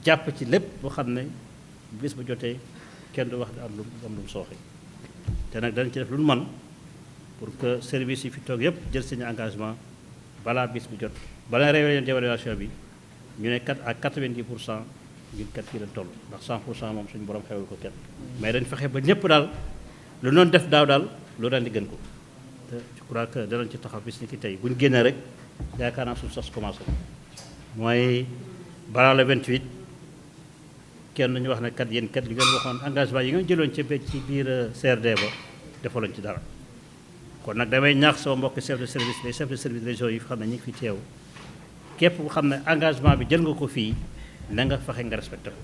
jàpp ci lépp boo xam ne bis bu jotee kenn du wax di am lu sooxe te nag danañ ci def lu nu man pour que service yi fi toog yëpp jël seen engagement balaa bis bu jot balaa réunion d'évaluation bi ñu ne à 90% ñun kat fii lañ toll ndax 100% moom suñu borom xewal ko kenn mais dañ fexe ba ñëpp daal lu noonu def daaw daal lu ren di gën ko te je crois que danañ ci taxaw bis ni ki tey bu ñu génnee rek yaakaar naa suñu sos commencé mooy balaa le 28 kenn ñu wax ne kat yéen kat li ngeen waxoon engagement yi nga jëloon ci biir CRD ba defaloon ci dara kon nag damay ñaax sama mbokk chef de service les chefs de service région yi xam ne ñu ngi fi teew képp ku xam ne engagement bi jël nga ko fii na nga fexe nga respecté ko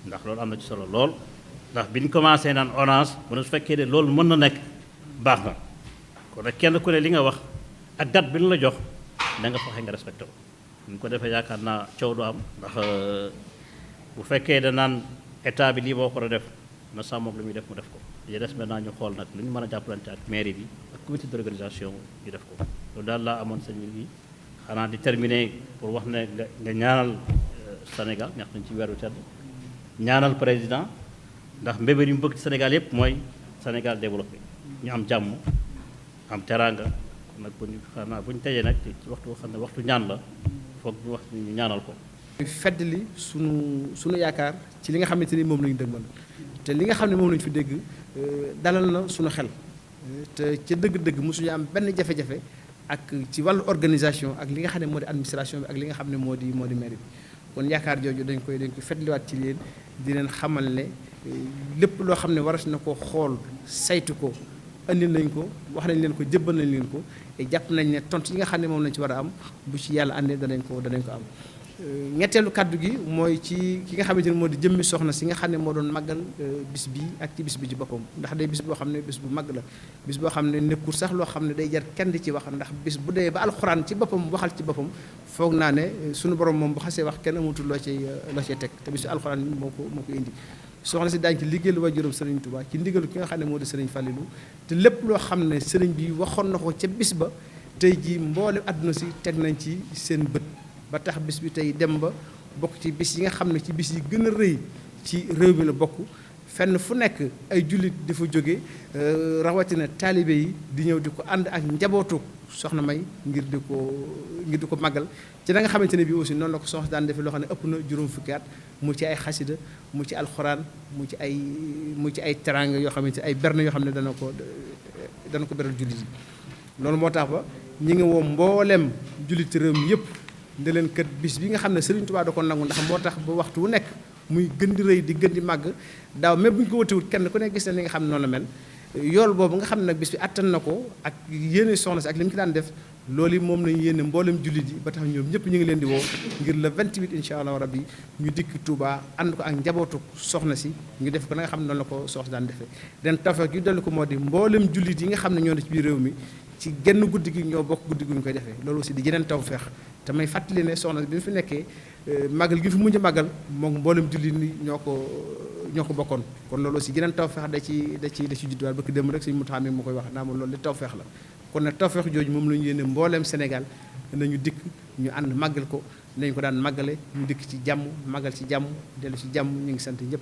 ndax loolu am na ci solo lool ndax bi ñu commencé naan orange mu ne su fekkee ne loolu mën na nekk baax na kon nag kenn ku ne li nga wax ak date bi ñu la jox na nga fexe nga respecté ko ñu ko defee yaakaar naa coow du am ndax bu fekkee da naan état bi lii boo ko def na sàmmoog lu muy def mu def ko li des maintenant ñu xool nag lu ñu mën a jàppalante ak mairie bi ak comité d'organisation ñu def ko loolu daal laa amoon sëñ bi xanaa di terminer pour wax ne nga ñaanal Sénégal ñax nañ ci weeru tedd ñaanal président ndax mbébét yu mu bëgg ci Sénégal yëpp mooy Sénégal développé ñu am jàmm am teraanga kon nag bu ñu tejee nag ci waxtu xam ne waxtu ñaan la foog ñu wax ñu ñaanal ko. feddali sunu yaakaar ci li nga xamante ni moom la ñu dëgmal te li nga xam ne moom la ñu fi dégg dalal na sunu xel te ca dëgg-dëgg mosuñu am benn jafe-jafe ak ci wàllu organisation ak li nga xam ne moo di administration bi ak li nga xam ne moo di mairie bi kon yaakaar jooju dañ koy feddliwaat ci leen di leen xamal ne lépp loo xam ne waras na ko xool saytu ko andi nañ ko wax nañ leen ko jëbbal nañ leen ko et jàpp nañ ne tontu yi nga xam ne moom lañ ci war a am bu ci yàlla àndee danañ ko am. ñetteelu kàddu gi mooy ci ki nga xamante ne moo di jëmmi soxna si nga xam ne moo doon màggal bis bi ak ci bis bi ci boppam ndax day bis boo xam ne bis bu màgg la bis boo xam ne nekkul sax loo xam ne day jar kenn di ci wax ndax bis bu dee ba alxuraan ci boppam waxal ci boppam foog naa ne suñu borom moom bu xasee wax kenn amatul loo cay teg te bis bi alxuraan moo ko indi soxna si daañu ci liggéeyal waajuram Serigne Touba ci ndigalu ki nga xam ne moo di Serigne Fallilou te lépp loo xam ne Serigne bi waxoon na ko ca bis ba tey jii mboolem àdduna si teg nañ ci seen bët ba tax bis bi tey dem ba bokk ci bis yi nga xam ne ci bis yi gën a rëy ci réew mi la bokk fenn fu nekk ay jullit di fa jóge rawatina taalibe yi di ñëw di ko ànd ak njabootu soxna May ngir di ko màggal ci da nga xamante ne bii aussi noonu la ko soxna daan defee loo xam ne ëpp na juróom fukki at mu ci ay xasida mu ci alxuraan mu ci ay teraanga yoo xamante ay berne yoo xam ne dana ko beral jullit yi loolu moo tax ba ñi ngi woo mboolem jullit réew mi yëpp nde leen kat bis bi nga xam ne Serigne Touba da ko nangu ndax moo tax ba waxtu wu nekk muy gën di rëy di gën di màgg daaw même bu ñu ko wëtewut kenn ku nekk gis na li nga xam ne noonu la mel yool boobu nga xam ne nag bis bi attan na ko ak yéene soxna si ak li mu ci daan def loolu yi moom lañu yéene mboolem jullit yi ba tax ñoom ñëpp ñu ngi leen di woo ngir le 28 incha allah rabbi ñu dikk Touba ànd ko ak njabootu soxna si ñu def ko na nga xam ne noonu la ko soxna daan defee den tawfeex gi dolli ko moo di mboolem jullit yi nga xam ne ñoo ne ci biir réew mi ci genn guddi gi ñoo bokk guddi gu ñu koy defee loolu aussi di jeneen tawfeex te may fàttali ne soxna bi mu fi nekkee màggal gi fi mujj màggal moom mboolem jullit ni ñoo ko bokkoon kon loolu aussi jeneen tawfeex da ci judduwaat ba ki dem rek suñu mutaxam mi moo koy wax naa ma loolu li tawfeex la kon nag tawfeex jooju moom la ñu yéene mbooleem Sénégal nañu dikk ñu ànd màggal ko nañ ko daan màggale ñu dikk ci jàmm màggal ci jàmm dellu ci jàmm ñu ngi sant ñëpp